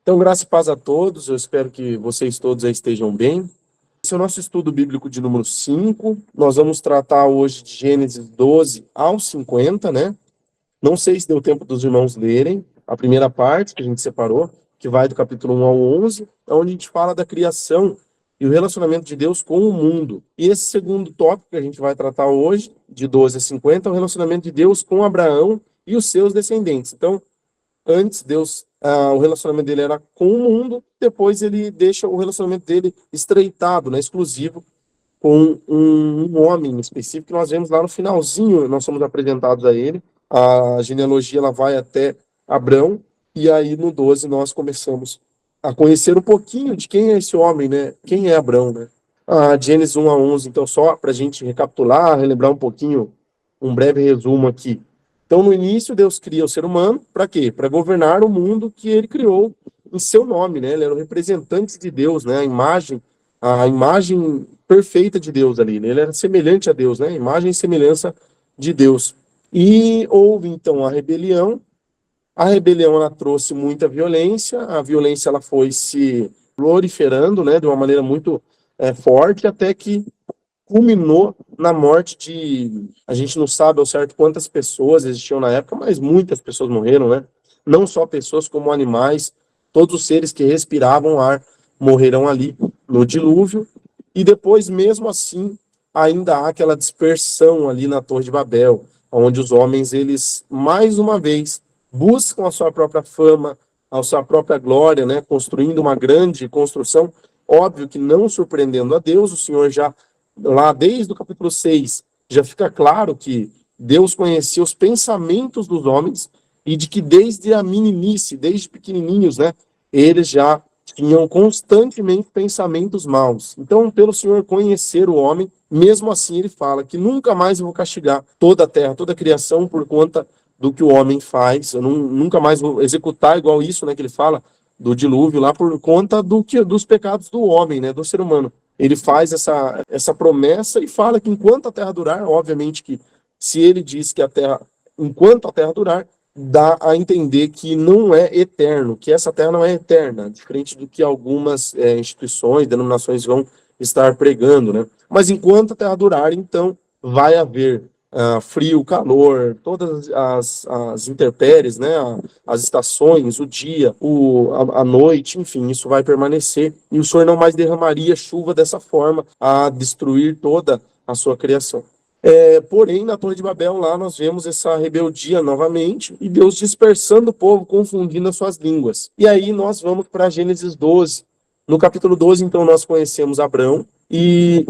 Então, graça e paz a todos, eu espero que vocês todos aí estejam bem. Esse é o nosso estudo bíblico de número 5. Nós vamos tratar hoje de Gênesis 12 ao 50, né? Não sei se deu tempo dos irmãos lerem a primeira parte que a gente separou, que vai do capítulo 1 ao 11, onde a gente fala da criação e o relacionamento de Deus com o mundo. E esse segundo tópico que a gente vai tratar hoje, de 12 a 50, é o relacionamento de Deus com Abraão e os seus descendentes. Então, antes, Deus, o relacionamento dele era com o mundo, depois ele deixa o relacionamento dele estreitado, né, exclusivo, com um homem específico, que nós vemos lá no finalzinho, nós somos apresentados a ele, a genealogia ela vai até Abrão, e aí no 12 nós começamos a conhecer um pouquinho de quem é esse homem, né, quem é Abrão, né. Gênesis 1 a 11, então só para a gente recapitular, relembrar um pouquinho, um breve resumo aqui. Então, no início, Deus cria o ser humano, para quê? Para governar o mundo que ele criou em seu nome, né? Ele era o representante de Deus, né? A imagem perfeita de Deus ali, né? Ele era semelhante a Deus, né? Imagem e semelhança de Deus. E houve, então, a rebelião. A rebelião, ela trouxe muita violência. A violência, ela foi se proliferando, né? De uma maneira muito forte, até que culminou na morte de, a gente não sabe ao certo quantas pessoas existiam na época, mas muitas pessoas morreram, né? Não só pessoas como animais, todos os seres que respiravam ar morreram ali no dilúvio, e depois, mesmo assim, ainda há aquela dispersão ali na Torre de Babel, onde os homens, eles, mais uma vez, buscam a sua própria fama, a sua própria glória, né? Construindo uma grande construção, óbvio que não surpreendendo a Deus, o Senhor já lá desde o capítulo 6, já fica claro que Deus conhecia os pensamentos dos homens e de que desde a meninice, desde pequenininhos, né, eles já tinham constantemente pensamentos maus. Então, pelo Senhor conhecer o homem, mesmo assim ele fala que nunca mais eu vou castigar toda a terra, toda a criação por conta do que o homem faz. Eu nunca mais vou executar igual isso, né, que ele fala do dilúvio lá por conta dos pecados do homem, né, do ser humano. Ele faz essa promessa e fala que enquanto a terra durar, obviamente que se ele diz que a terra, enquanto a terra durar, dá a entender que não é eterno, que essa terra não é eterna, diferente do que algumas instituições, denominações vão estar pregando, né? Mas enquanto a terra durar, então vai haver frio, calor, todas as intempéries, né? As estações, o dia, a noite, enfim, isso vai permanecer, e o Senhor não mais derramaria chuva dessa forma a destruir toda a sua criação. Porém, na Torre de Babel, lá nós vemos essa rebeldia novamente, e Deus dispersando o povo, confundindo as suas línguas. E aí nós vamos para Gênesis 12. No capítulo 12, então, nós conhecemos Abrão, e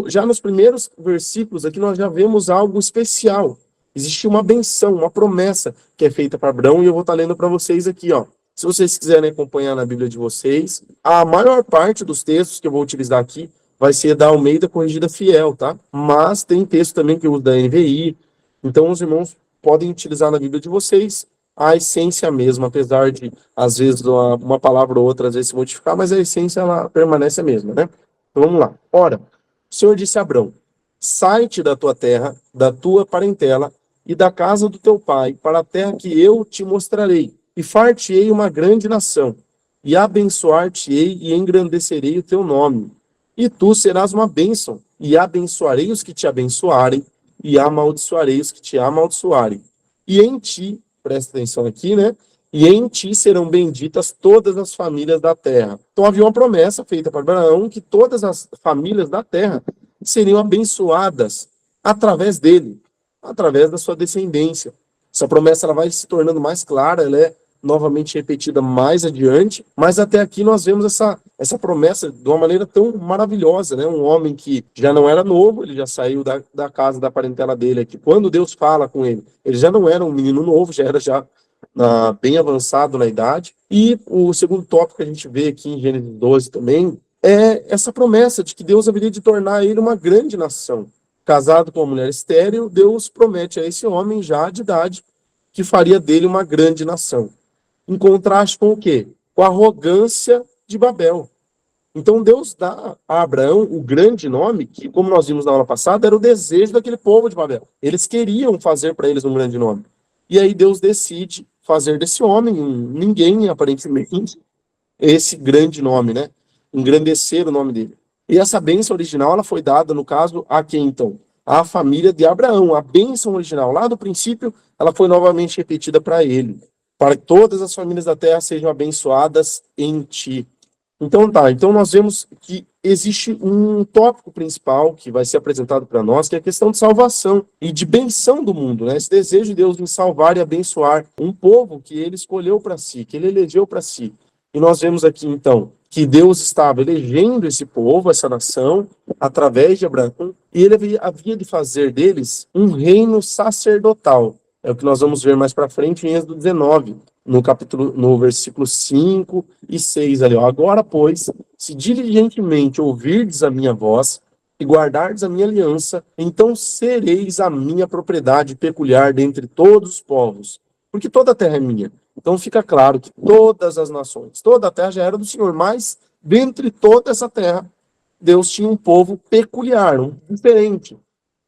já nos primeiros versículos aqui nós já vemos algo especial. Existe uma benção, uma promessa que é feita para Abrão, e eu vou estar lendo para vocês aqui, ó. Se vocês quiserem acompanhar na Bíblia de vocês, a maior parte dos textos que eu vou utilizar aqui vai ser da Almeida Corrigida Fiel, tá? Mas tem texto também que eu uso da NVI, então os irmãos podem utilizar na Bíblia de vocês a essência mesma, apesar de, às vezes, uma palavra ou outra às vezes se modificar, mas a essência ela permanece a mesma, né? Então vamos lá. Ora, o Senhor disse a Abrão: sai-te da tua terra, da tua parentela e da casa do teu pai, para a terra que eu te mostrarei, e far-te-ei uma grande nação, e abençoar-te-ei e engrandecerei o teu nome. E tu serás uma bênção, e abençoarei os que te abençoarem, e amaldiçoarei os que te amaldiçoarem. E em ti, presta atenção aqui, né? E em ti serão benditas todas as famílias da terra. Então havia uma promessa feita para Abraão que todas as famílias da terra seriam abençoadas através dele, através da sua descendência. Essa promessa ela vai se tornando mais clara, ela é novamente repetida mais adiante, mas até aqui nós vemos essa promessa de uma maneira tão maravilhosa, né? Um homem que já não era novo, ele já saiu da casa da parentela dele aqui. Quando Deus fala com ele, ele já não era um menino novo, já era bem avançado na idade. E o segundo tópico que a gente vê aqui em Gênesis 12 também é essa promessa de que Deus haveria de tornar ele uma grande nação. Casado com uma mulher estéril, Deus promete a esse homem já de idade que faria dele uma grande nação. Em contraste com o quê? Com a arrogância de Babel. Então Deus dá a Abraão o grande nome, que, como nós vimos na aula passada, era o desejo daquele povo de Babel. Eles queriam fazer para eles um grande nome. E aí Deus decide fazer desse homem, ninguém aparentemente, esse grande nome, né? Engrandecer o nome dele. E essa bênção original, ela foi dada, no caso, a quem então? A família de Abraão. A bênção original, lá do princípio, ela foi novamente repetida para ele. Para que todas as famílias da terra sejam abençoadas em ti. Então tá, então nós vemos que existe um tópico principal que vai ser apresentado para nós, que é a questão de salvação e de benção do mundo, né? Esse desejo de Deus em salvar e abençoar um povo que ele escolheu para si, que ele elegeu para si. E nós vemos aqui então que Deus estava elegendo esse povo, essa nação, através de Abraão, e ele havia de fazer deles um reino sacerdotal. É o que nós vamos ver mais para frente em Êxodo 19, no versículo 5 e 6 ali, ó. Agora, pois, se diligentemente ouvirdes a minha voz e guardardes a minha aliança, então sereis a minha propriedade peculiar dentre todos os povos, porque toda a terra é minha. Então fica claro que todas as nações, toda a terra já era do Senhor, mas dentre toda essa terra, Deus tinha um povo peculiar, um diferente.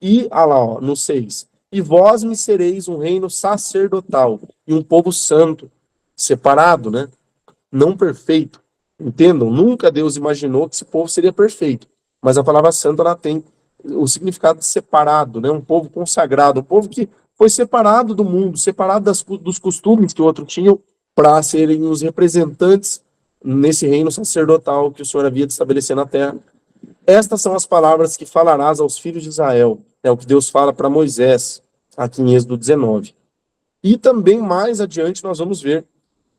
E, lá, ó, no 6, e vós me sereis um reino sacerdotal e um povo santo, separado, né? Não perfeito. Entendam? Nunca Deus imaginou que esse povo seria perfeito. Mas a palavra santo, ela tem o significado de separado, né? Um povo consagrado, um povo que foi separado do mundo, separado dos costumes que o outro tinha, para serem os representantes nesse reino sacerdotal que o Senhor havia de estabelecer na terra. Estas são as palavras que falarás aos filhos de Israel. É o que Deus fala para Moisés, aqui em Êxodo 19. E também mais adiante nós vamos ver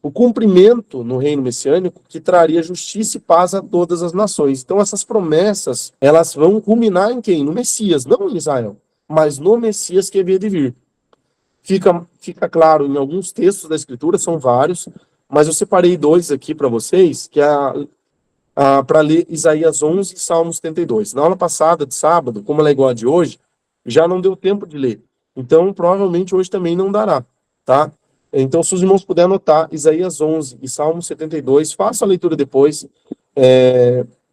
o cumprimento no reino messiânico que traria justiça e paz a todas as nações. Então essas promessas, elas vão culminar em quem? No Messias, não em Israel, mas no Messias que havia de vir. Fica claro em alguns textos da Escritura, são vários, mas eu separei dois aqui para vocês, que é para ler Isaías 11 e Salmos 72. Na aula passada, de sábado, como ela é igual a de hoje, já não deu tempo de ler. Então, provavelmente hoje também não dará, tá? Então, se os irmãos puderem anotar Isaías 11 e Salmos 72, faça a leitura depois,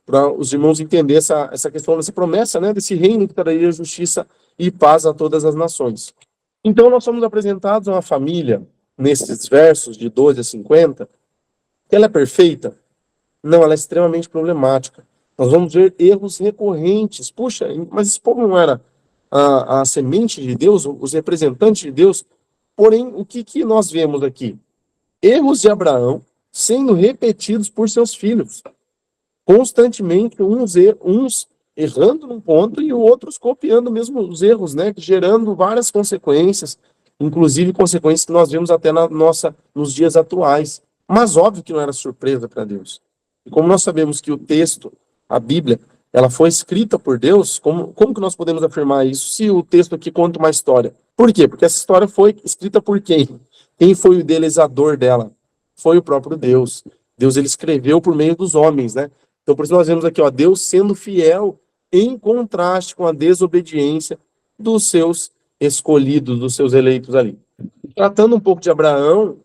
para os irmãos entenderem essa questão dessa promessa, né, desse reino que traria justiça e paz a todas as nações. Então, nós somos apresentados a uma família, nesses versos de 12 a 50, que ela é perfeita? Não, ela é extremamente problemática. Nós vamos ver erros recorrentes. Puxa, mas esse povo não era a semente de Deus, os representantes de Deus? Porém, o que nós vemos aqui? Erros de Abraão sendo repetidos por seus filhos. Constantemente, uns errando num ponto e outros copiando mesmo os erros, né? Gerando várias consequências, inclusive consequências que nós vemos até nos dias atuais. Mas óbvio que não era surpresa para Deus. E como nós sabemos que o texto, a Bíblia, ela foi escrita por Deus, como que nós podemos afirmar isso se o texto aqui conta uma história? Por quê? Porque essa história foi escrita por quem? Quem foi o idealizador dela? Foi o próprio Deus. Deus, ele escreveu por meio dos homens, né? Então, por isso nós vemos aqui, ó, Deus sendo fiel em contraste com a desobediência dos seus escolhidos, dos seus eleitos ali. Tratando um pouco de Abraão,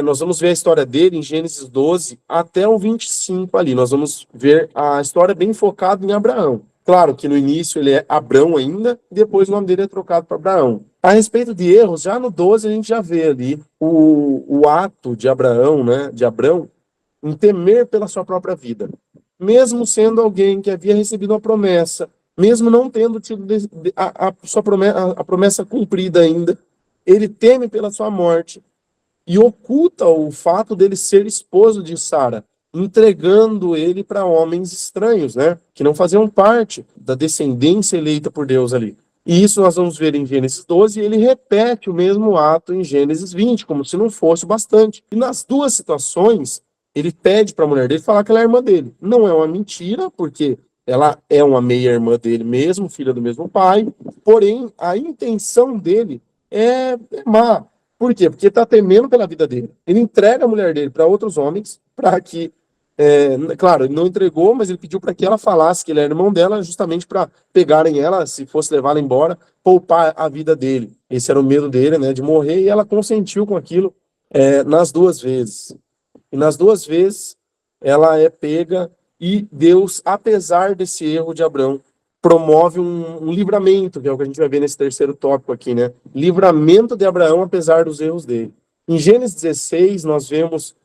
nós vamos ver a história dele em Gênesis 12 até o 25 ali. Nós vamos ver a história bem focada em Abraão. Claro que no início ele é Abrão ainda, depois o nome dele é trocado para Abraão. A respeito de erros, já no 12 a gente já vê ali o ato de Abraão, né, de Abrão, em temer pela sua própria vida. Mesmo sendo alguém que havia recebido uma promessa, mesmo não tendo tido a promessa cumprida ainda, ele teme pela sua morte e oculta o fato dele ser esposo de Sara, entregando ele para homens estranhos, né, que não faziam parte da descendência eleita por Deus ali. E isso nós vamos ver em Gênesis 12, e ele repete o mesmo ato em Gênesis 20, como se não fosse o bastante. E nas duas situações, ele pede para a mulher dele falar que ela é irmã dele. Não é uma mentira, porque ela é uma meia-irmã dele mesmo, filha do mesmo pai, porém, a intenção dele é má. Por quê? Porque ele está temendo pela vida dele. Ele entrega a mulher dele para outros homens, para que, claro, ele não entregou, mas ele pediu para que ela falasse que ele era irmão dela, justamente para pegarem ela, se fosse levá-la embora, poupar a vida dele. Esse era o medo dele, né, de morrer, e ela consentiu com aquilo nas duas vezes. E nas duas vezes, ela é pega, e Deus, apesar desse erro de Abrão, promove um livramento, que é o que a gente vai ver nesse terceiro tópico aqui, né? Livramento de Abraão, apesar dos erros dele. Em Gênesis 16, nós vemos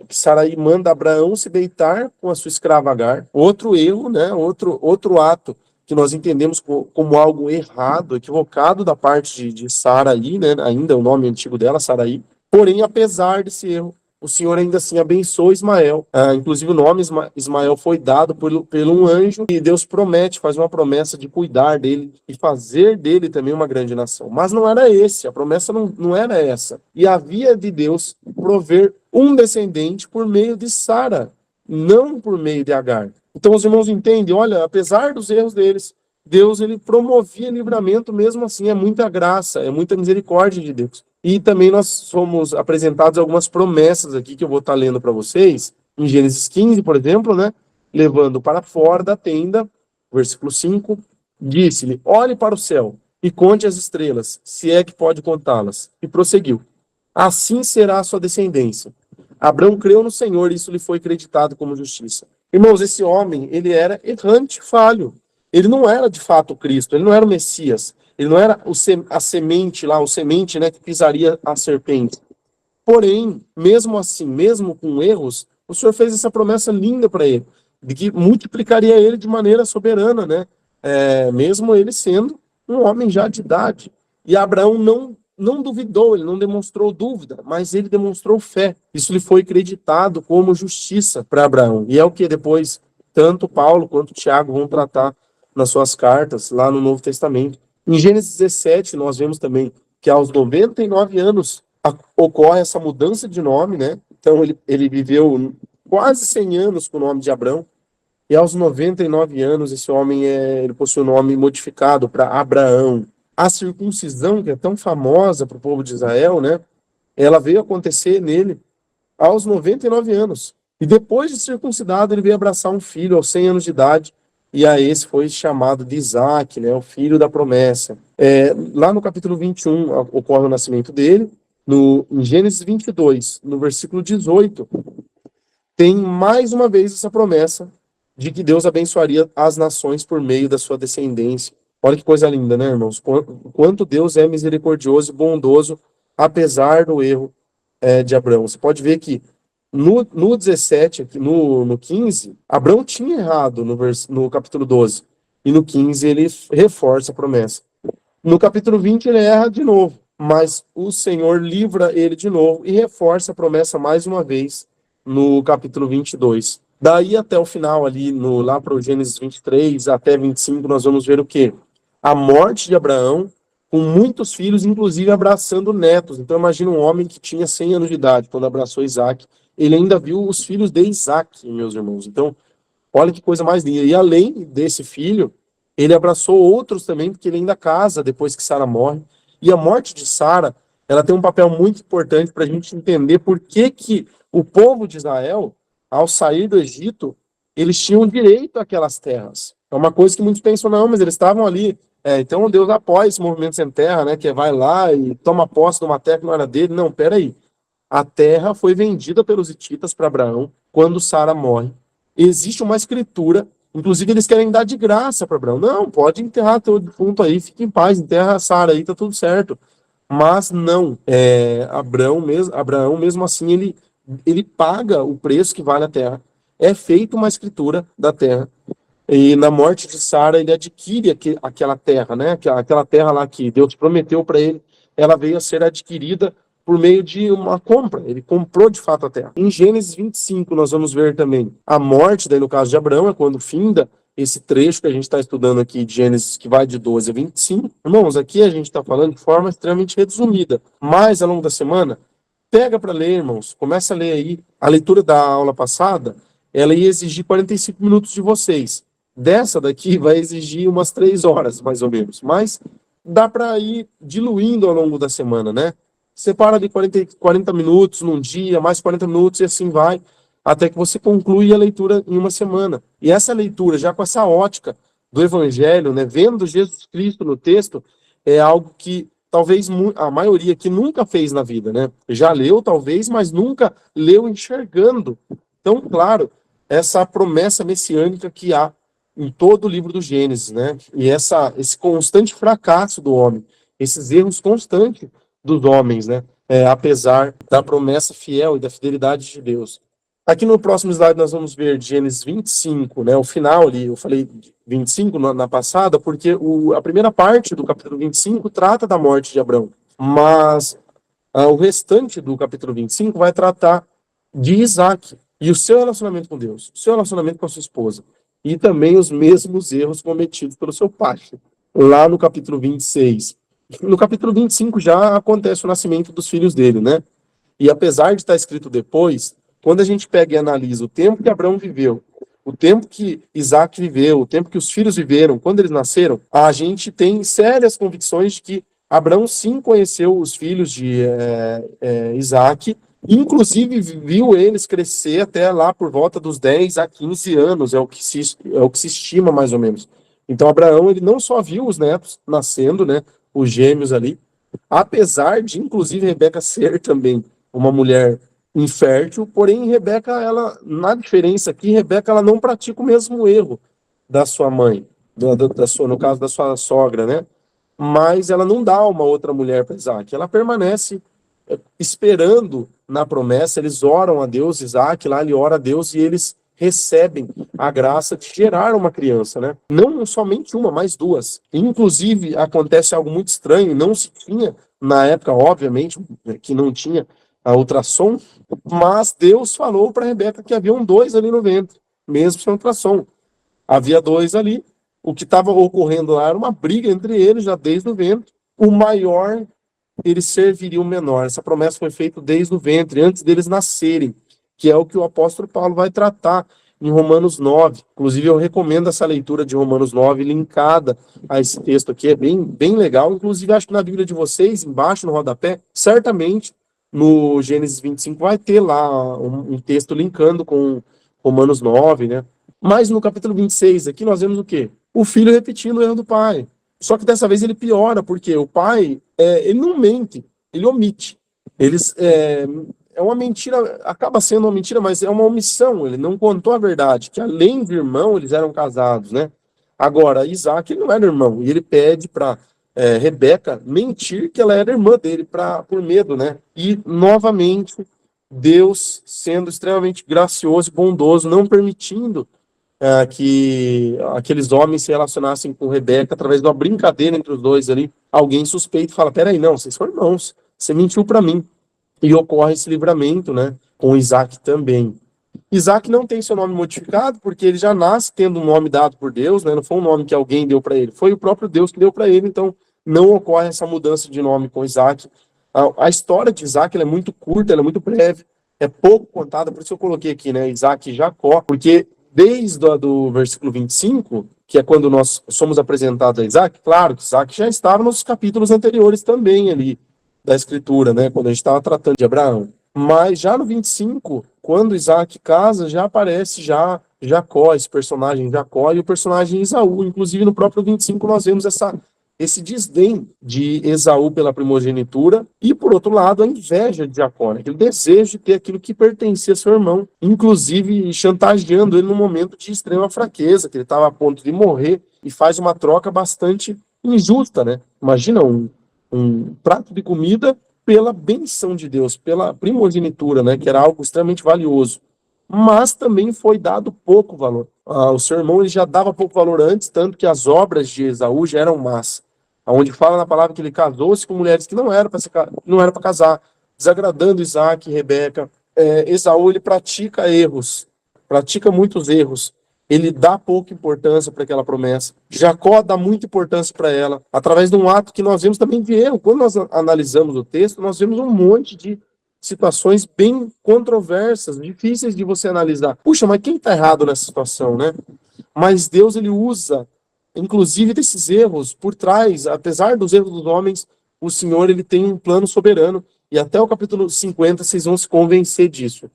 que Sarai manda Abraão se deitar com a sua escrava Agar. Outro erro, né? Outro ato que nós entendemos como algo errado, equivocado da parte de Sara ali, né? Ainda é o nome antigo dela, Sarai. Porém, apesar desse erro, o Senhor ainda assim abençoou Ismael. Inclusive o nome Ismael foi dado por um anjo e Deus promete, faz uma promessa de cuidar dele e fazer dele também uma grande nação. Mas não era esse, a promessa não era essa. E havia de Deus prover um descendente por meio de Sara, não por meio de Agar. Então os irmãos entendem, olha, apesar dos erros deles, Deus ele promovia livramento mesmo assim, é muita graça, é muita misericórdia de Deus. E também nós somos apresentados algumas promessas aqui que eu vou estar lendo para vocês, em Gênesis 15, por exemplo, né? Levando para fora da tenda, versículo 5, disse-lhe, olhe para o céu e conte as estrelas, se é que pode contá-las. E prosseguiu, assim será a sua descendência. Abraão creu no Senhor e isso lhe foi acreditado como justiça. Irmãos, esse homem, ele era errante, falho. Ele não era de fato Cristo, ele não era o Messias. Ele não era a semente lá, o semente, né, que pisaria a serpente. Porém, mesmo assim, mesmo com erros, o Senhor fez essa promessa linda para ele, de que multiplicaria ele de maneira soberana, né? Mesmo ele sendo um homem já de idade. E Abraão não duvidou, ele não demonstrou dúvida, mas ele demonstrou fé. Isso lhe foi acreditado como justiça para Abraão. E é o que depois tanto Paulo quanto Tiago vão tratar nas suas cartas, lá no Novo Testamento. Em Gênesis 17, nós vemos também que aos 99 anos ocorre essa mudança de nome, né? Então ele viveu quase 100 anos com o nome de Abrão, e aos 99 anos esse homem ele possui o nome modificado para Abraão. A circuncisão, que é tão famosa para o povo de Israel, né? Ela veio acontecer nele aos 99 anos. E depois de circuncidado, ele veio abraçar um filho aos 100 anos de idade, e a esse foi chamado de Isaac, né? O filho da promessa. Lá no capítulo 21 ocorre o nascimento dele. Em Gênesis 22, no versículo 18, tem mais uma vez essa promessa de que Deus abençoaria as nações por meio da sua descendência. Olha que coisa linda, né, irmãos? Quanto Deus é misericordioso e bondoso, apesar do erro de Abraão. Você pode ver que no 17, no 15, Abraão tinha errado no capítulo 12. E no 15 ele reforça a promessa. No capítulo 20 ele erra de novo, mas o Senhor livra ele de novo e reforça a promessa mais uma vez no capítulo 22. Daí até o final ali, lá para o Gênesis 23 até 25, nós vamos ver o quê? A morte de Abraão, com muitos filhos, inclusive abraçando netos. Então imagina um homem que tinha 100 anos de idade, quando abraçou Isaac, ele ainda viu os filhos de Isaac, meus irmãos. Então, olha que coisa mais linda. E além desse filho, ele abraçou outros também, porque ele ainda casa depois que Sara morre. E a morte de Sara, ela tem um papel muito importante para a gente entender por que o povo de Israel, ao sair do Egito, eles tinham direito àquelas terras. É uma coisa que muitos pensam, não, mas eles estavam ali. Então Deus apoia esse movimento sem terra, né? Que vai lá e toma posse de uma terra que não era dele. Não, peraí. A terra foi vendida pelos hititas para Abraão quando Sara morre. Existe uma escritura, inclusive eles querem dar de graça para Abraão. Não, pode enterrar teu defunto aí, fique em paz, enterra a Sara aí, tá tudo certo. Mas não, Abraão mesmo assim, ele paga o preço que vale a terra. É feita uma escritura da terra. E na morte de Sara, ele adquire aquela terra, né? Aquela terra lá que Deus prometeu para ele, ela veio a ser adquirida por meio de uma compra. Ele comprou de fato a terra. Em Gênesis 25, nós vamos ver também a morte, daí no caso de Abraão, é quando finda esse trecho que a gente está estudando aqui de Gênesis, que vai de 12 a 25. Irmãos, aqui a gente está falando de forma extremamente resumida, mas ao longo da semana, pega para ler, irmãos, começa a ler aí. A leitura da aula passada, ela ia exigir 45 minutos de vocês. Dessa daqui vai exigir umas 3 horas, mais ou menos. Mas dá para ir diluindo ao longo da semana, né? Separa de 40 minutos num dia, mais 40 minutos e assim vai, até que você conclui a leitura em uma semana. E essa leitura, já com essa ótica do Evangelho, né, vendo Jesus Cristo no texto, é algo que talvez a maioria que nunca fez na vida, né? Já leu, talvez, mas nunca leu enxergando. Então, claro, essa promessa messiânica que há em todo o livro do Gênesis, né? E esse constante fracasso do homem, esses erros constantes dos homens, né? apesar da promessa fiel e da fidelidade de Deus. Aqui no próximo slide nós vamos ver Gênesis 25, né, o final ali, eu falei 25 na passada, porque a primeira parte do capítulo 25 trata da morte de Abraão, mas o restante do capítulo 25 vai tratar de Isaac e o seu relacionamento com Deus, o seu relacionamento com a sua esposa, e também os mesmos erros cometidos pelo seu pai, lá no capítulo 26. No capítulo 25 já acontece o nascimento dos filhos dele, né? E apesar de estar escrito depois, quando a gente pega e analisa o tempo que Abraão viveu, o tempo que Isaac viveu, o tempo que os filhos viveram, quando eles nasceram, a gente tem sérias convicções de que Abraão sim conheceu os filhos de Isaac, inclusive viu eles crescer até lá por volta dos 10 a 15 anos, é o que se estima mais ou menos. Então Abraão, ele não só viu os netos nascendo, né, os gêmeos ali, apesar de inclusive Rebeca ser também uma mulher infértil, porém Rebeca, ela, na diferença aqui, Rebeca, ela não pratica o mesmo erro da sua mãe, no caso da sua sogra, né? Mas ela não dá uma outra mulher para Isaac, ela permanece esperando na promessa, eles oram a Deus, Isaac lá, ele ora a Deus e eles recebem a graça de gerar uma criança, né? Não somente uma, mas duas. Inclusive, acontece algo muito estranho, não se tinha, na época, obviamente, que não tinha a ultrassom, mas Deus falou para Rebeca que haviam dois ali no ventre, mesmo sem ultrassom. Havia dois ali. O que estava ocorrendo lá era uma briga entre eles, já desde o ventre. O maior, ele serviria o menor. Essa promessa foi feita desde o ventre, antes deles nascerem, que é o que o apóstolo Paulo vai tratar em Romanos 9. Inclusive, eu recomendo essa leitura de Romanos 9, linkada a esse texto aqui, é bem, bem legal. Inclusive, acho que na Bíblia de vocês, embaixo no rodapé, certamente, no Gênesis 25 vai ter lá um texto linkando com Romanos 9, né? Mas no capítulo 26 aqui nós vemos o quê? O filho repetindo o erro do pai. Só que dessa vez ele piora, porque o pai, ele não mente, ele omite. É uma mentira, acaba sendo uma mentira, mas é uma omissão, ele não contou a verdade, que além de irmão, eles eram casados, né? Agora, Isaac, ele não era irmão, e ele pede para Rebeca mentir que ela era irmã dele por medo, né? E, novamente, Deus sendo extremamente gracioso e bondoso, não permitindo que aqueles homens se relacionassem com Rebeca através de uma brincadeira entre os dois ali. Alguém suspeito fala, peraí, não, vocês são irmãos, você mentiu para mim. E ocorre esse livramento, né? Com Isaac também. Isaac não tem seu nome modificado, porque ele já nasce tendo um nome dado por Deus, né? Não foi um nome que alguém deu para ele, foi o próprio Deus que deu para ele, então não ocorre essa mudança de nome com Isaac. A história de Isaac ela é muito curta, ela é muito breve, é pouco contada, por isso eu coloquei aqui, né? Isaac e Jacó, porque desde do versículo 25, que é quando nós somos apresentados a Isaac, claro que Isaac já estava nos capítulos anteriores também ali, da escritura, né, quando a gente estava tratando de Abraão. Mas já no 25, quando Isaac casa, já aparece Jacó, esse personagem Jacó e o personagem Esaú. Inclusive no próprio 25 nós vemos esse desdém de Esaú pela primogenitura e, por outro lado, a inveja de Jacó, né, aquele desejo de ter aquilo que pertencia a seu irmão, inclusive chantageando ele num momento de extrema fraqueza, que ele estava a ponto de morrer, e faz uma troca bastante injusta, né? Imagina um prato de comida pela benção de Deus, pela primogenitura, né, que era algo extremamente valioso. Mas também foi dado pouco valor. O seu irmão ele já dava pouco valor antes, tanto que as obras de Esaú já eram más. Onde fala na palavra que ele casou-se com mulheres que não era para casar, desagradando Isaac e Rebeca. Esaú ele pratica erros, pratica muitos erros. Ele dá pouca importância para aquela promessa. Jacó dá muita importância para ela, através de um ato que nós vemos também de erro. Quando nós analisamos o texto, nós vemos um monte de situações bem controversas, difíceis de você analisar. Puxa, mas quem está errado nessa situação, né? Mas Deus, ele usa, inclusive, desses erros por trás, apesar dos erros dos homens, o Senhor, ele tem um plano soberano, e até o capítulo 50 vocês vão se convencer disso.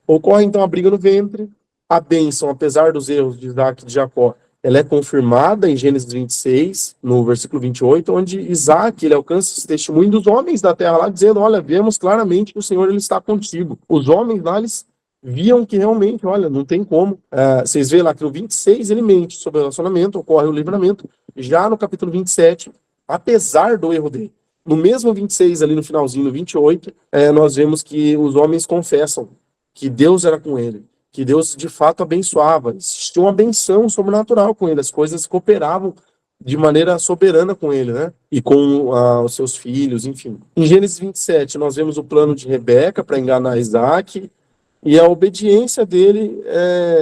Ocorre, então, a briga no ventre, a bênção, apesar dos erros de Isaac e de Jacó, ela é confirmada em Gênesis 26, no versículo 28, onde Isaac ele alcança esse testemunho dos homens da terra lá, dizendo, olha, vemos claramente que o Senhor ele está contigo. Os homens lá, eles viam que realmente, olha, não tem como. Vocês veem lá que no 26 ele mente sobre o relacionamento, ocorre o livramento. Já no capítulo 27, apesar do erro dele, No mesmo 26, ali no finalzinho, no 28, nós vemos que os homens confessam que Deus era com ele, que Deus de fato abençoava. Existia uma benção sobrenatural com ele, as coisas cooperavam de maneira soberana com ele, né? E com os seus filhos, enfim. Em Gênesis 27, nós vemos o plano de Rebeca para enganar Isaac, e a obediência dele,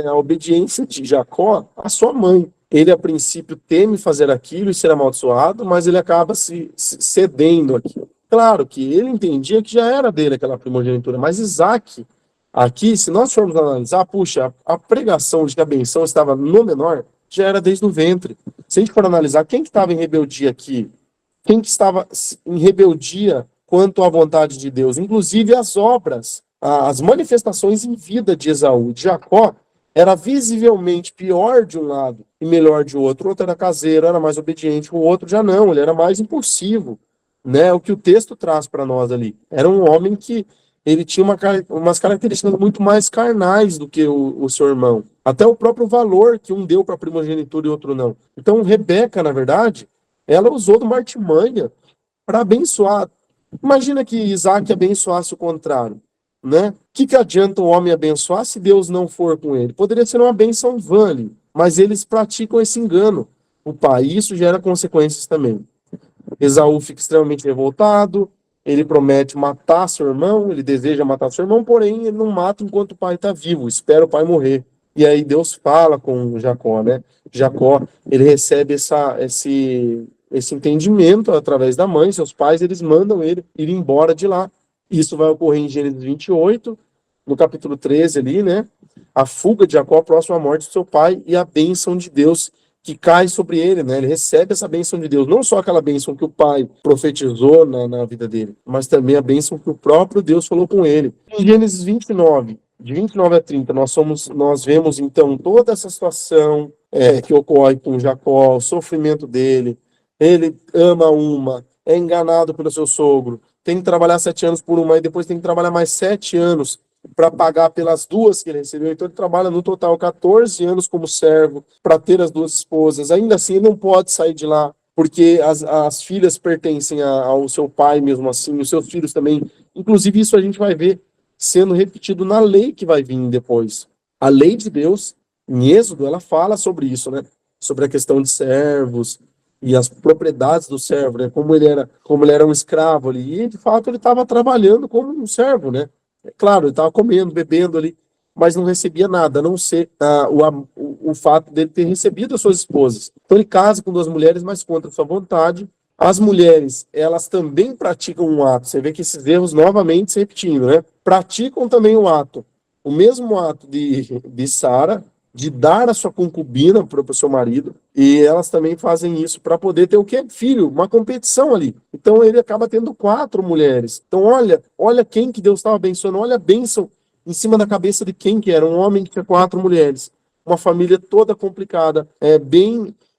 a obediência de Jacó à sua mãe. Ele, a princípio, teme fazer aquilo e ser amaldiçoado, mas ele acaba se cedendo aqui. Claro que ele entendia que já era dele aquela primogenitura, mas Isaac, aqui, se nós formos analisar, puxa, a pregação de que a benção estava no menor, já era desde o ventre. Se a gente for analisar, quem que estava em rebeldia aqui? Quem que estava em rebeldia quanto à vontade de Deus? Inclusive as obras, as manifestações em vida de Esaú, de Jacó, era visivelmente pior de um lado e melhor de outro. O outro era caseiro, era mais obediente, o outro já não, ele era mais impulsivo, né? O que o texto traz para nós ali. Era um homem que ele tinha umas características muito mais carnais do que o seu irmão. Até o próprio valor que um deu para a primogenitura e outro não. Então, Rebeca, na verdade, ela usou de uma artimanha para abençoar. Imagina que Isaac abençoasse o contrário, né? O que adianta o homem abençoar se Deus não for com ele? Poderia ser uma benção vã ali, mas eles praticam esse engano, o pai. E isso gera consequências também. Esaú fica extremamente revoltado, ele promete matar seu irmão, ele deseja matar seu irmão, porém ele não mata enquanto o pai está vivo, espera o pai morrer. E aí Deus fala com Jacó, né? Jacó, ele recebe esse entendimento através da mãe, seus pais, eles mandam ele ir embora de lá. Isso vai ocorrer em Gênesis 28, no capítulo 13 ali, né? A fuga de Jacó próximo à morte do seu pai e a bênção de Deus que cai sobre ele, né? Ele recebe essa bênção de Deus, não só aquela bênção que o pai profetizou na vida dele, mas também a bênção que o próprio Deus falou com ele. Em Gênesis 29, de 29 a 30, nós vemos então toda essa situação que ocorre com Jacó, o sofrimento dele. Ele ama uma, é enganado pelo seu sogro, tem que trabalhar 7 anos por uma e depois tem que trabalhar mais 7 anos para pagar pelas 2 que ele recebeu. Então ele trabalha no total 14 anos como servo para ter as 2 esposas. Ainda assim, ele não pode sair de lá, porque as filhas pertencem ao seu pai mesmo assim, os seus filhos também. Inclusive, isso a gente vai ver sendo repetido na lei que vai vir depois. A lei de Deus, em Êxodo, ela fala sobre isso, né? Sobre a questão de servos e as propriedades do servo, né? Como ele era um escravo ali. E, de fato, ele estava trabalhando como um servo, né? É claro, ele estava comendo, bebendo ali, mas não recebia nada, a não ser o fato dele ter recebido as suas esposas. Então ele casa com 2 mulheres, mas contra sua vontade. As mulheres, elas também praticam um ato. Você vê que esses erros novamente se repetindo, né? Praticam também o ato. O mesmo ato de Sara, de dar a sua concubina para o seu marido, e elas também fazem isso para poder ter o quê? Filho, uma competição ali. Então ele acaba tendo 4 mulheres. Então olha quem que Deus estava abençoando, olha a bênção em cima da cabeça de quem que era, um homem que tinha 4 mulheres, uma família toda complicada,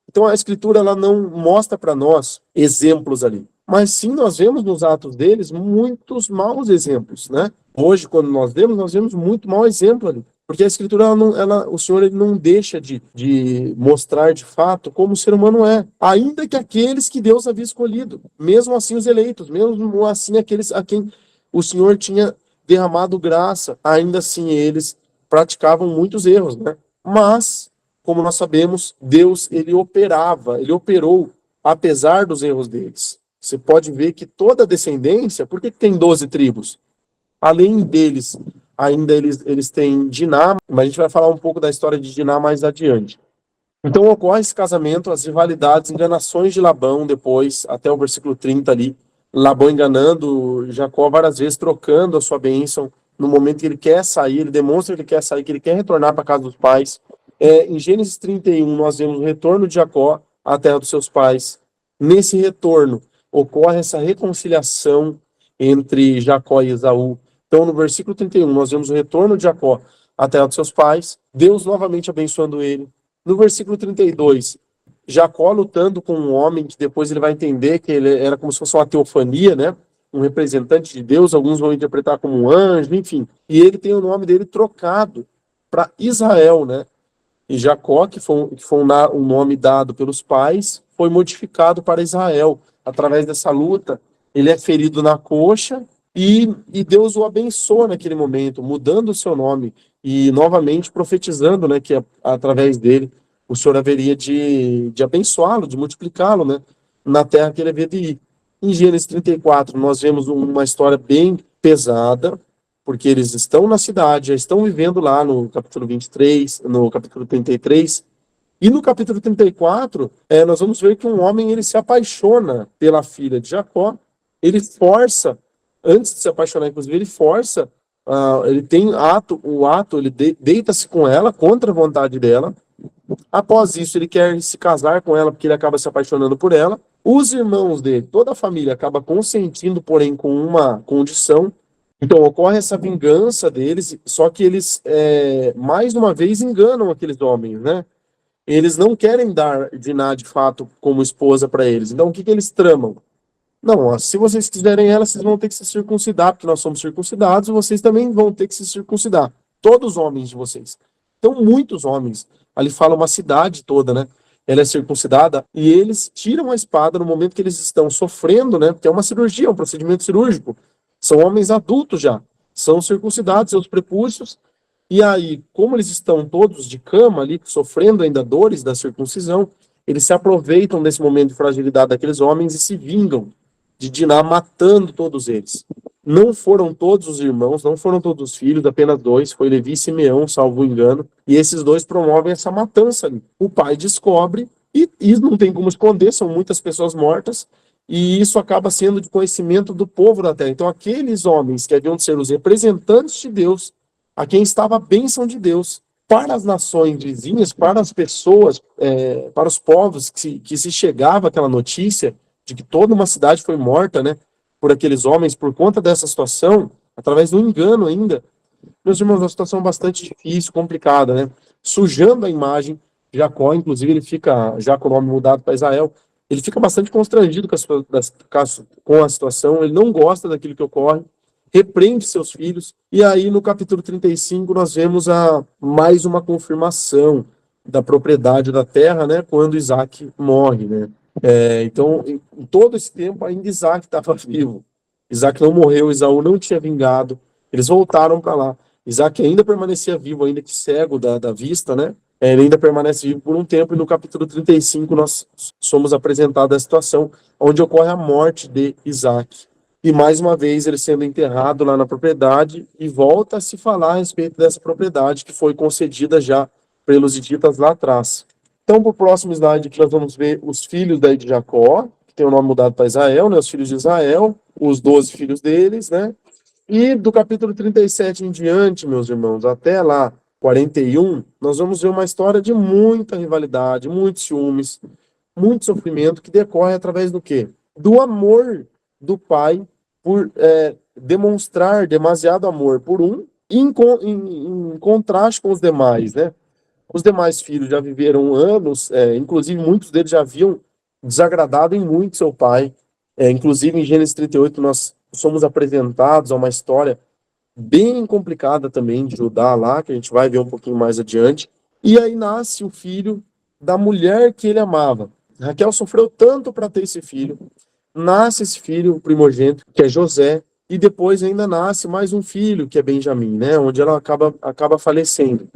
Então a Escritura ela não mostra para nós exemplos ali, mas sim nós vemos nos atos deles muitos maus exemplos, né? Hoje, quando nós vemos muito mau exemplo ali. Porque a Escritura, o Senhor ele não deixa de mostrar de fato como o ser humano é. Ainda que aqueles que Deus havia escolhido. Mesmo assim os eleitos. Mesmo assim aqueles a quem o Senhor tinha derramado graça. Ainda assim eles praticavam muitos erros, né? Mas, como nós sabemos, Deus ele operou apesar dos erros deles. Você pode ver que toda a descendência, por que tem 12 tribos? Além deles, ainda eles têm Diná, mas a gente vai falar um pouco da história de Diná mais adiante. Então ocorre esse casamento, as rivalidades, enganações de Labão depois, até o versículo 30 ali, Labão enganando Jacó várias vezes, trocando a sua bênção, no momento que ele quer sair, ele demonstra que ele quer sair, que ele quer retornar para a casa dos pais. Em Gênesis 31, nós vemos o retorno de Jacó à terra dos seus pais. Nesse retorno, ocorre essa reconciliação entre Jacó e Esaú. Então, no versículo 31, nós vemos o retorno de Jacó à terra dos seus pais, Deus novamente abençoando ele. No versículo 32, Jacó lutando com um homem que depois ele vai entender que ele era como se fosse uma teofania, né? Um representante de Deus, alguns vão interpretar como um anjo, enfim. E ele tem o nome dele trocado para Israel, né? E Jacó, que foi um nome dado pelos pais, foi modificado para Israel, através dessa luta ele é ferido na coxa e Deus o abençoa naquele momento, mudando o seu nome e novamente profetizando, né, que através dele o Senhor haveria de abençoá-lo, de multiplicá-lo, né, na terra que ele havia de ir. Em Gênesis 34, nós vemos uma história bem pesada, porque eles estão na cidade, já estão vivendo lá no capítulo 23, no capítulo 33, e no capítulo 34, nós vamos ver que um homem ele se apaixona pela filha de Jacó, ele força, antes de se apaixonar, inclusive, ele força, ele tem ele deita-se com ela contra a vontade dela. Após isso, ele quer se casar com ela porque ele acaba se apaixonando por ela. Os irmãos dele, toda a família acaba consentindo, porém com uma condição. Então ocorre essa vingança deles, só que eles, mais uma vez, enganam aqueles homens, né? Eles não querem dar Diná de fato como esposa para eles. Então o que eles tramam? Não, ó, se vocês quiserem ela, vocês vão ter que se circuncidar, porque nós somos circuncidados, e vocês também vão ter que se circuncidar. Todos os homens de vocês. Então, muitos homens. Ali fala uma cidade toda, né? Ela é circuncidada, e eles tiram a espada no momento que eles estão sofrendo, né? Porque é uma cirurgia, um procedimento cirúrgico. São homens adultos já. São circuncidados, seus prepúcios. E aí, como eles estão todos de cama ali, sofrendo ainda dores da circuncisão, eles se aproveitam desse momento de fragilidade daqueles homens e se vingam de Diná, matando todos eles. Não foram todos os irmãos, não foram todos os filhos, apenas dois, foi Levi e Simeão, salvo engano, e esses dois promovem essa matança ali. O pai descobre, e não tem como esconder, são muitas pessoas mortas, e isso acaba sendo de conhecimento do povo da terra. Então, aqueles homens que haviam de ser os representantes de Deus, a quem estava a bênção de Deus, para as nações vizinhas, para as pessoas, para os povos que se chegava aquela notícia de que toda uma cidade foi morta, né, por aqueles homens, por conta dessa situação, através do engano ainda. Meus irmãos, uma situação bastante difícil, complicada, né? Sujando a imagem, Jacó, inclusive, ele fica, já com o nome mudado para Israel, ele fica bastante constrangido com a situação, ele não gosta daquilo que ocorre, repreende seus filhos, e aí no capítulo 35 nós vemos mais uma confirmação da propriedade da terra, né, quando Isaac morre, né. Então, em todo esse tempo, ainda Isaac estava vivo. Isaac não morreu, Esaú não tinha vingado, eles voltaram para lá. Isaac ainda permanecia vivo, ainda que cego da vista, né? Ele ainda permanece vivo por um tempo, e no capítulo 35 nós somos apresentados a situação onde ocorre a morte de Isaac. E mais uma vez ele sendo enterrado lá na propriedade, e volta a se falar a respeito dessa propriedade que foi concedida já pelos hititas lá atrás. Então, para o próximo slide aqui, nós vamos ver os filhos daí de Jacó, que tem o nome mudado para Israel, né? Os filhos de Israel, os 12 filhos deles, né? E do capítulo 37 em diante, meus irmãos, até lá, 41, nós vamos ver uma história de muita rivalidade, muitos ciúmes, muito sofrimento, que decorre através do quê? Do amor do pai por demonstrar demasiado amor por um, em contraste com os demais, né? Os demais filhos já viveram anos, inclusive muitos deles já haviam desagradado em muito seu pai. Inclusive em Gênesis 38 nós somos apresentados a uma história bem complicada também de Judá lá, que a gente vai ver um pouquinho mais adiante. E aí nasce o filho da mulher que ele amava. Raquel sofreu tanto para ter esse filho. Nasce esse filho primogênito, que é José, e depois ainda nasce mais um filho, que é Benjamim, né, onde ela acaba falecendo.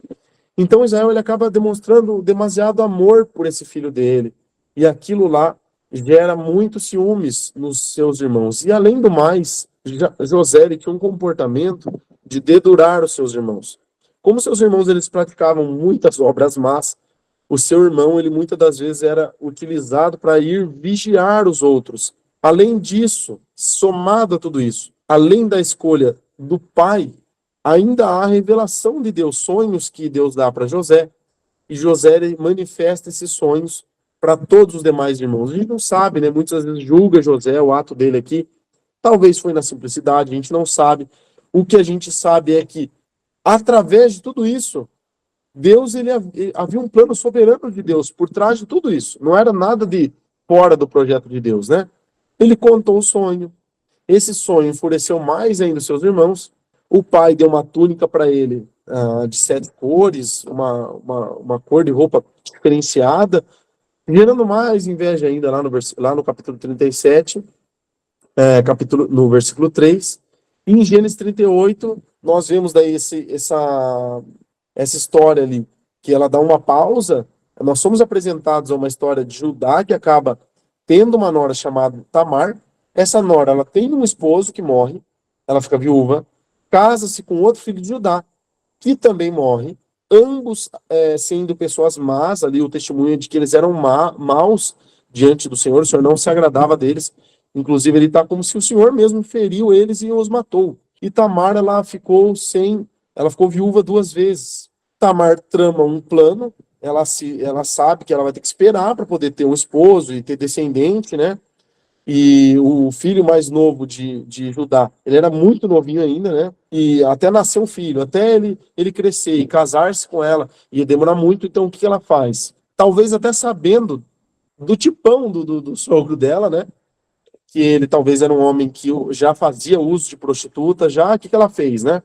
Então Israel ele acaba demonstrando demasiado amor por esse filho dele, e aquilo lá gera muitos ciúmes nos seus irmãos. E além do mais, José ele tinha um comportamento de dedurar os seus irmãos. Como seus irmãos eles praticavam muitas obras más, o seu irmão ele muitas das vezes era utilizado para ir vigiar os outros. Além disso, somado a tudo isso, além da escolha do pai, ainda há a revelação de Deus, sonhos que Deus dá para José, e José ele manifesta esses sonhos para todos os demais irmãos. A gente não sabe, né? Muitas vezes julga José, o ato dele aqui, talvez foi na simplicidade, a gente não sabe. O que a gente sabe é que, através de tudo isso, Deus, havia um plano soberano de Deus por trás de tudo isso. Não era nada de fora do projeto de Deus, né? Ele contou o sonho. Esse sonho enfureceu mais ainda os seus irmãos. O pai deu uma túnica para ele de 7 cores, uma cor de roupa diferenciada, gerando mais inveja ainda lá no capítulo 37. no versículo 3. E em Gênesis 38, nós vemos daí essa história ali, que ela dá uma pausa. Nós somos apresentados a uma história de Judá que acaba tendo uma nora chamada Tamar. Essa nora, ela tem um esposo que morre, ela fica viúva, casa-se com outro filho de Judá, que também morre, ambos sendo pessoas más, ali o testemunho de que eles eram maus diante do Senhor, o Senhor não se agradava deles, inclusive ele está como se o Senhor mesmo feriu eles e os matou. E Tamar, ela ficou viúva 2 vezes. Tamar trama um plano, ela sabe que ela vai ter que esperar para poder ter um esposo e ter descendente, né? E o filho mais novo de Judá, ele era muito novinho ainda, né? E até nascer um filho, até ele crescer e casar-se com ela, ia demorar muito. Então, o que ela faz? Talvez até sabendo do tipão do sogro dela, né? Que ele talvez era um homem que já fazia uso de prostituta, o que ela fez, né?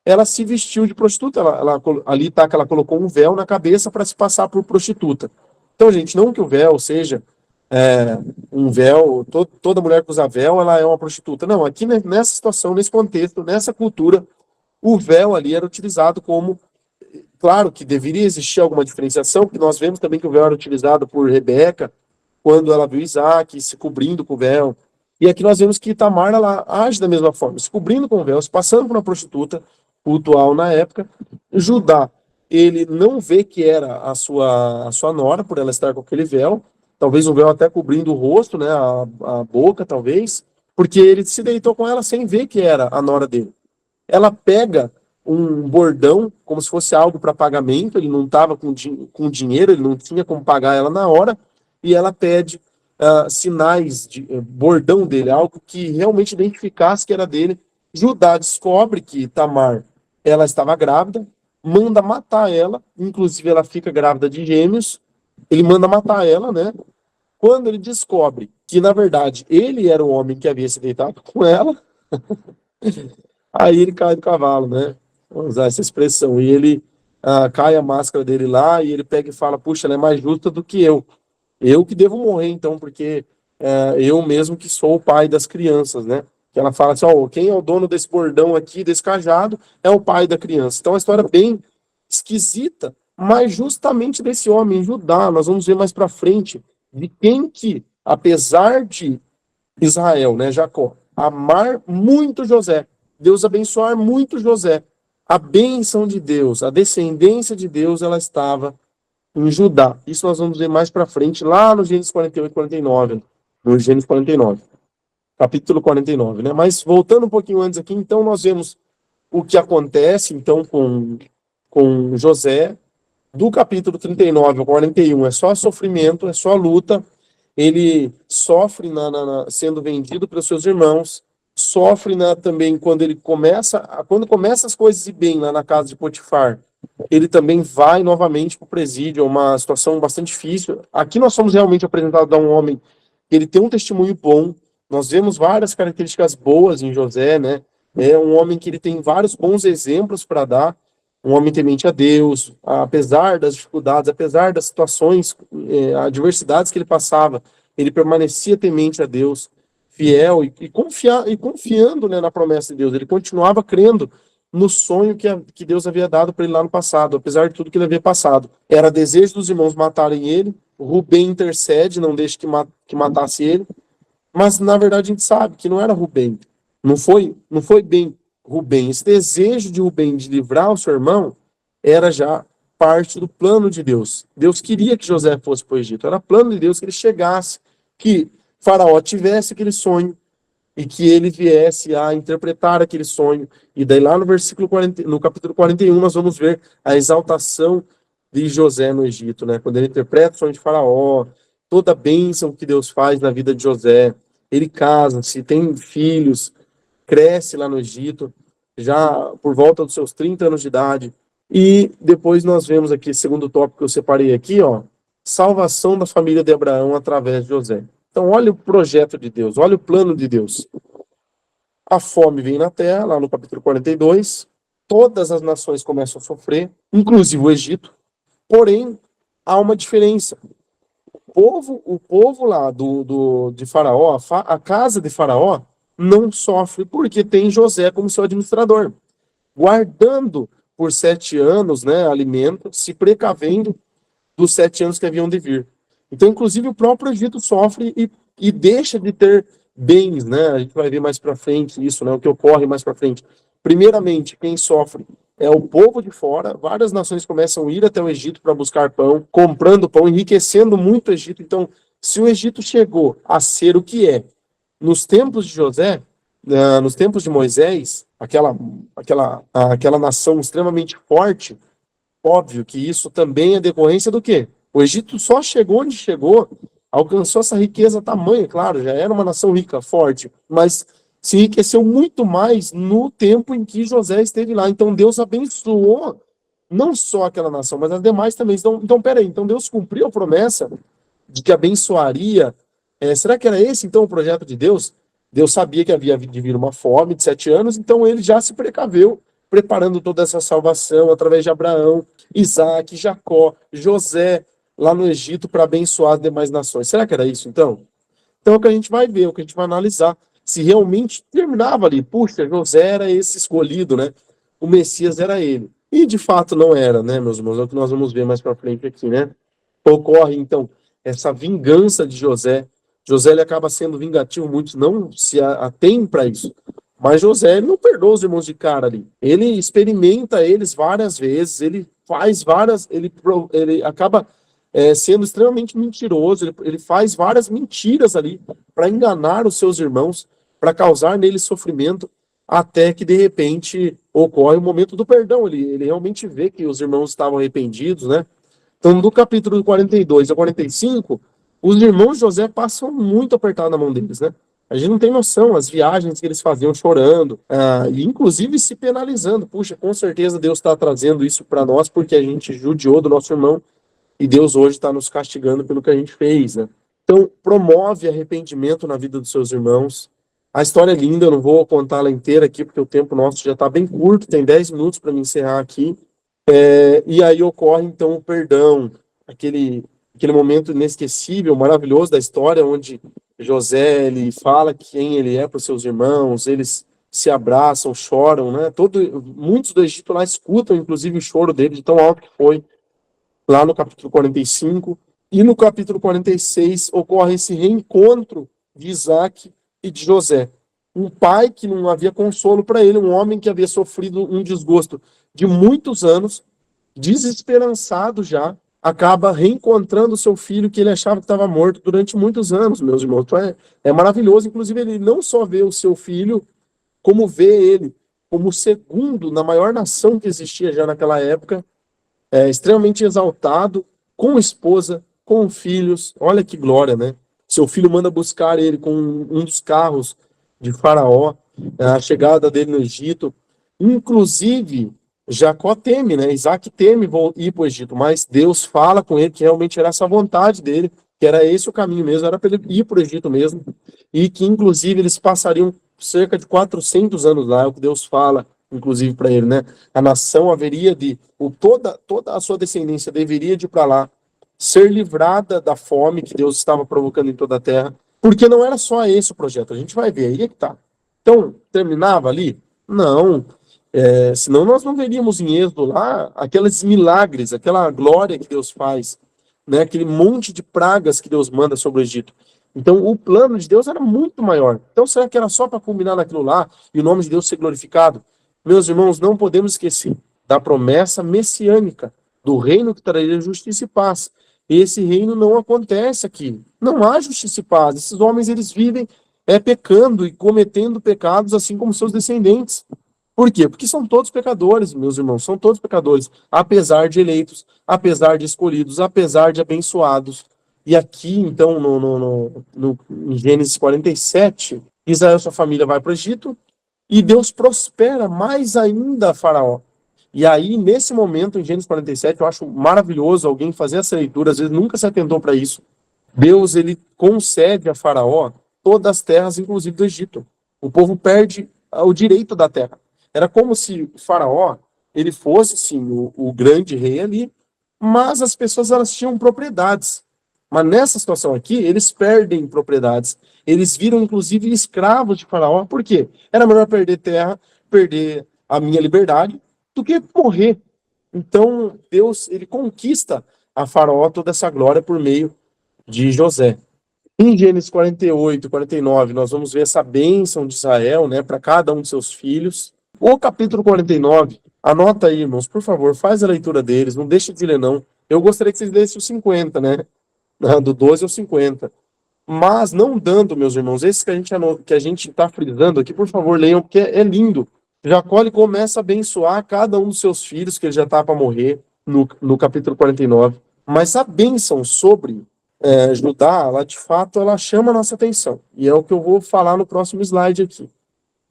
Ela se vestiu de prostituta, ali está que ela colocou um véu na cabeça para se passar por prostituta. Então, gente, não que o véu seja um véu, toda mulher que usa véu, ela é uma prostituta. Não, aqui nessa situação, nesse contexto, nessa cultura, o véu ali era utilizado como, claro que deveria existir alguma diferenciação, porque nós vemos também que o véu era utilizado por Rebeca, quando ela viu Isaac se cobrindo com o véu. E aqui nós vemos que Tamar, ela age da mesma forma, se cobrindo com o véu, se passando por uma prostituta cultual na época. Judá, ele não vê que era a sua nora, por ela estar com aquele véu, talvez um véu até cobrindo o rosto, né, a boca, talvez, porque ele se deitou com ela sem ver que era a nora dele. Ela pega um bordão, como se fosse algo para pagamento, ele não estava com dinheiro, ele não tinha como pagar ela na hora, e ela pede sinais de bordão dele, algo que realmente identificasse que era dele. Judá descobre que Tamar, ela estava grávida, manda matar ela, inclusive ela fica grávida de gêmeos, ele manda matar ela, né? Quando ele descobre que, na verdade, ele era o homem que havia se deitado com ela, aí ele cai do cavalo, né? Vamos usar essa expressão. E ele cai a máscara dele lá e ele pega e fala: puxa, ela é mais justa do que eu. Eu que devo morrer, então, porque eu mesmo que sou o pai das crianças, né? Que ela fala assim: ó, quem é o dono desse bordão aqui, desse cajado, é o pai da criança. Então, é uma história bem esquisita, mas justamente desse homem, Judá, nós vamos ver mais para frente, de quem que, apesar de Israel, né, Jacó, amar muito José, Deus abençoar muito José, a bênção de Deus, a descendência de Deus, ela estava em Judá. Isso nós vamos ver mais para frente, lá no Gênesis 48 e 49, no Gênesis 49, capítulo 49, né? Mas voltando um pouquinho antes aqui, então nós vemos o que acontece, então, com José, do capítulo 39 ao 41, é só sofrimento, é só luta. Ele sofre sendo vendido pelos seus irmãos, sofre também quando começa as coisas ir bem lá na casa de Potifar. Ele também vai novamente para o presídio, é uma situação bastante difícil. Aqui nós somos realmente apresentados a um homem que ele tem um testemunho bom. Nós vemos várias características boas em José, né? É um homem que ele tem vários bons exemplos para dar, um homem temente a Deus, apesar das dificuldades, apesar das situações, adversidades que ele passava, ele permanecia temente a Deus, fiel e confiando, né, na promessa de Deus. Ele continuava crendo no sonho que Deus havia dado para ele lá no passado, apesar de tudo que ele havia passado. Era desejo dos irmãos matarem ele, Rubem intercede, não deixe que matasse ele, mas na verdade a gente sabe que não era Rubem, não foi bem Rubem. Esse desejo de Rubem de livrar o seu irmão era já parte do plano de Deus. Deus queria que José fosse para o Egito. Era plano de Deus que ele chegasse, que Faraó tivesse aquele sonho e que ele viesse a interpretar aquele sonho. E daí lá no capítulo 41, nós vamos ver a exaltação de José no Egito, né? Quando ele interpreta o sonho de Faraó, toda a bênção que Deus faz na vida de José. Ele casa-se, tem filhos, cresce lá no Egito, já por volta dos seus 30 anos de idade. E depois nós vemos aqui, segundo tópico que eu separei aqui, ó, salvação da família de Abraão através de José. Então, olha o projeto de Deus, olha o plano de Deus. A fome vem na terra, lá no capítulo 42, todas as nações começam a sofrer, inclusive o Egito, porém, há uma diferença. O povo lá de Faraó, a casa de Faraó, não sofre, porque tem José como seu administrador, guardando por 7 anos, né, alimento, se precavendo dos 7 anos que haviam de vir. Então, inclusive, o próprio Egito sofre e deixa de ter bens, né? A gente vai ver mais para frente isso, né? O que ocorre mais para frente. Primeiramente, quem sofre é o povo de fora. Várias nações começam a ir até o Egito para buscar pão, comprando pão, enriquecendo muito o Egito. Então, se o Egito chegou a ser o que é nos tempos de José, nos tempos de Moisés, aquela nação extremamente forte, óbvio que isso também é decorrência do quê? O Egito só chegou onde chegou, alcançou essa riqueza tamanha, claro, já era uma nação rica, forte, mas se enriqueceu muito mais no tempo em que José esteve lá. Então Deus abençoou não só aquela nação, mas as demais também. Então peraí, então Deus cumpriu a promessa de que abençoaria. Será que era esse então o projeto de Deus? Deus sabia que havia de vir uma fome de 7 anos, então ele já se precaveu, preparando toda essa salvação através de Abraão, Isaac, Jacó, José, lá no Egito, para abençoar as demais nações. Será que era isso, então? Então é o que a gente vai ver, o que a gente vai analisar. Se realmente terminava ali, puxa, José era esse escolhido, né? O Messias era ele. E de fato não era, né, meus irmãos? É o que nós vamos ver mais para frente aqui, né? Ocorre, então, essa vingança de José. José ele acaba sendo vingativo, muitos não se atêm para isso. Mas José ele não perdoa os irmãos de cara ali. Ele experimenta eles várias vezes, ele faz várias, ele acaba sendo extremamente mentiroso, ele faz várias mentiras ali para enganar os seus irmãos, para causar neles sofrimento, até que de repente ocorre o momento do perdão. Ele realmente vê que os irmãos estavam arrependidos, né? Então, do capítulo 42 a 45, os irmãos de José passam muito apertado na mão deles, né? A gente não tem noção, as viagens que eles faziam chorando, e inclusive se penalizando. Puxa, com certeza Deus está trazendo isso para nós porque a gente judiou do nosso irmão e Deus hoje está nos castigando pelo que a gente fez, né? Então, promove arrependimento na vida dos seus irmãos. A história é linda, eu não vou contá-la inteira aqui porque o tempo nosso já está bem curto, tem 10 minutos para me encerrar aqui. E aí ocorre, então, o perdão, aquele momento inesquecível, maravilhoso da história, onde José ele fala quem ele é para os seus irmãos, eles se abraçam, choram, né? Muitos do Egito lá escutam, inclusive, o choro dele, de tão alto que foi, lá no capítulo 45. E no capítulo 46 ocorre esse reencontro de Isaac e de José. Um pai que não havia consolo para ele, um homem que havia sofrido um desgosto de muitos anos, desesperançado já, acaba reencontrando seu filho que ele achava que estava morto durante muitos anos, meus irmãos. Então é maravilhoso. Inclusive, ele não só vê o seu filho, como vê ele como o segundo na maior nação que existia já naquela época, extremamente exaltado, com esposa, com filhos. Olha que glória, né? Seu filho manda buscar ele com um dos carros de Faraó, a chegada dele no Egito. Inclusive, Jacó teme, né? Isaac teme ir para o Egito, mas Deus fala com ele que realmente era essa vontade dele, que era esse o caminho mesmo, era para ele ir para o Egito mesmo, e que, inclusive, eles passariam cerca de 400 anos lá, é o que Deus fala, inclusive, para ele, né? A nação haveria toda a sua descendência deveria de ir para lá, ser livrada da fome que Deus estava provocando em toda a terra, porque não era só esse o projeto, a gente vai ver, aí é que tá. Então, terminava ali? Não. Senão nós não veríamos em Êxodo lá aqueles milagres, aquela glória que Deus faz, né? Aquele monte de pragas que Deus manda sobre o Egito. Então, o plano de Deus era muito maior. Então, será que era só para culminar naquilo lá e o nome de Deus ser glorificado? Meus irmãos, não podemos esquecer da promessa messiânica, do reino que traria justiça e paz. Esse reino não acontece aqui. Não há justiça e paz. Esses homens, eles vivem pecando e cometendo pecados, assim como seus descendentes. Por quê? Porque são todos pecadores, meus irmãos, são todos pecadores, apesar de eleitos, apesar de escolhidos, apesar de abençoados. E aqui, então, em Gênesis 47, Israel e sua família vai para o Egito e Deus prospera mais ainda a Faraó. E aí, nesse momento, em Gênesis 47, eu acho maravilhoso alguém fazer essa leitura, às vezes nunca se atentou para isso. Deus, ele concede a Faraó todas as terras, inclusive do Egito. O povo perde o direito da terra. Era como se o Faraó, ele fosse, sim, o grande rei ali, mas as pessoas, elas tinham propriedades. Mas nessa situação aqui, eles perdem propriedades. Eles viram, inclusive, escravos de Faraó. Por quê? Era melhor perder terra, perder a minha liberdade, do que morrer. Então, Deus, ele conquista a Faraó toda essa glória por meio de José. Em Gênesis 48, 49, nós vamos ver essa bênção de Israel, né, para cada um de seus filhos. O capítulo 49, anota aí, irmãos, por favor, faz a leitura deles, não deixe de ler, não. Eu gostaria que vocês lessem o 50, né, do 12 ao 50. Mas não dando, meus irmãos, esse que a gente está frisando aqui, por favor, leiam, porque é lindo. Jacó, ele começa a abençoar cada um dos seus filhos, que ele já está para morrer, no capítulo 49. Mas a bênção sobre Judá, ela de fato, ela chama a nossa atenção. E é o que eu vou falar no próximo slide aqui.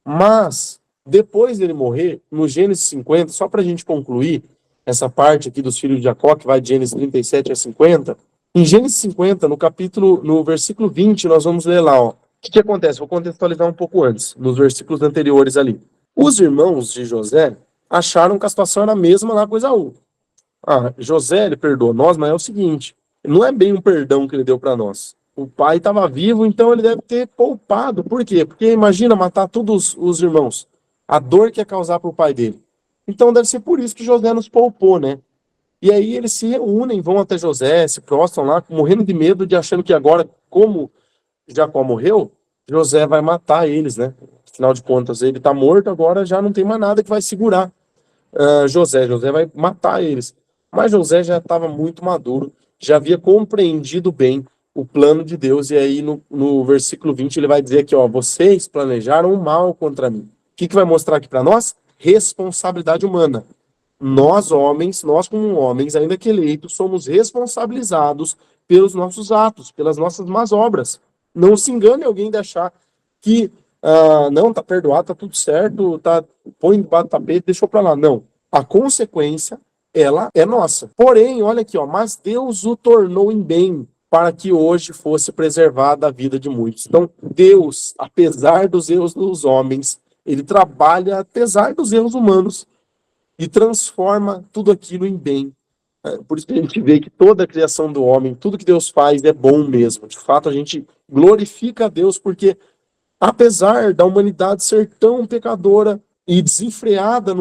Mas, depois dele morrer, no Gênesis 50, só para a gente concluir essa parte aqui dos filhos de Jacó, que vai de Gênesis 37 a 50, em Gênesis 50, no versículo 20, nós vamos ler lá, ó. O que acontece? Vou contextualizar um pouco antes, nos versículos anteriores ali. Os irmãos de José acharam que a situação era a mesma lá com Esaú. José, ele perdoou nós, mas é o seguinte, não é bem um perdão que ele deu para nós. O pai estava vivo, então ele deve ter poupado. Por quê? Porque imagina matar todos os irmãos. A dor que ia causar para o pai dele. Então deve ser por isso que José nos poupou, né? E aí eles se reúnem, vão até José, se prostram lá, morrendo de medo, de achando que agora, como Jacó morreu, José vai matar eles, né? Afinal de contas, ele está morto, agora já não tem mais nada que vai segurar José vai matar eles. Mas José já estava muito maduro, já havia compreendido bem o plano de Deus, e aí no versículo 20 ele vai dizer aqui, ó, vocês planejaram o mal contra mim. O que vai mostrar aqui para nós? Responsabilidade humana. Nós homens, nós como homens, ainda que eleitos, somos responsabilizados pelos nossos atos, pelas nossas más obras. Não se engane alguém de achar que não, tá perdoado, tá tudo certo, põe debaixo do tapete, deixou para lá. Não. A consequência, ela é nossa. Porém, olha aqui, ó, mas Deus o tornou em bem para que hoje fosse preservada a vida de muitos. Então, Deus, apesar dos erros dos homens, ele trabalha apesar dos erros humanos e transforma tudo aquilo em bem. Por isso que a gente vê que toda a criação do homem, tudo que Deus faz é bom mesmo. De fato, a gente glorifica a Deus porque, apesar da humanidade ser tão pecadora e desenfreada,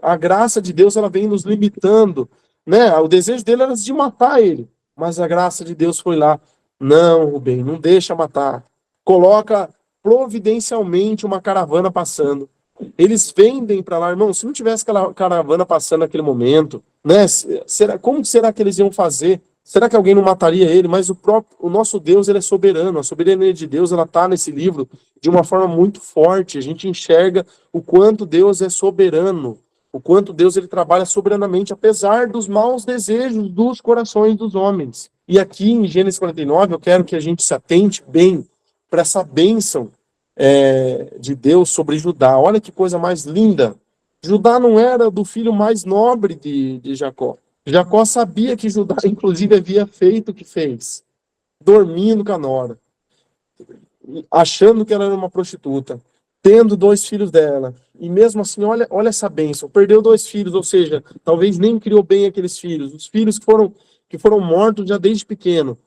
a graça de Deus ela vem nos limitando, né? O desejo dele era de matar ele, mas a graça de Deus foi lá. Não, Rubem, não deixa matar. Coloca providencialmente uma caravana passando. Eles vendem para lá, irmão, se não tivesse aquela caravana passando naquele momento, né? Como será que eles iam fazer? Será que alguém não mataria ele? Mas o nosso Deus, ele é soberano. A soberania de Deus, ela está nesse livro de uma forma muito forte. A gente enxerga o quanto Deus é soberano, o quanto Deus ele trabalha soberanamente, apesar dos maus desejos dos corações dos homens. E aqui em Gênesis 49, eu quero que a gente se atente bem para essa bênção de Deus sobre Judá. Olha que coisa mais linda. Judá não era do filho mais nobre de Jacó. Jacó sabia que Judá, inclusive, havia feito o que fez, dormindo com a nora, achando que ela era uma prostituta, tendo 2 filhos dela, e mesmo assim, olha essa bênção, perdeu 2 filhos, ou seja, talvez nem criou bem aqueles filhos, os filhos que foram mortos já desde pequeno.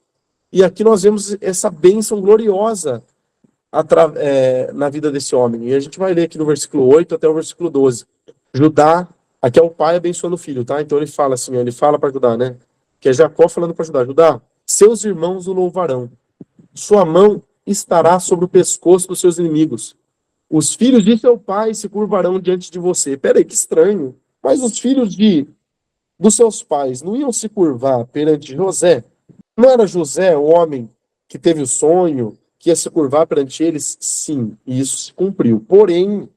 E aqui nós vemos essa bênção gloriosa na vida desse homem. E a gente vai ler aqui no versículo 8 até o versículo 12. Judá, aqui é o pai abençoando o filho, tá? Então ele fala assim, ele fala para Judá, né? Que é Jacó falando para Judá, Judá, seus irmãos o louvarão, sua mão estará sobre o pescoço dos seus inimigos. Os filhos de seu pai se curvarão diante de você. Peraí, que estranho. Mas os filhos dos seus pais não iam se curvar perante José? Não era José o homem que teve o sonho, que ia se curvar perante eles? Sim, e isso se cumpriu. Porém,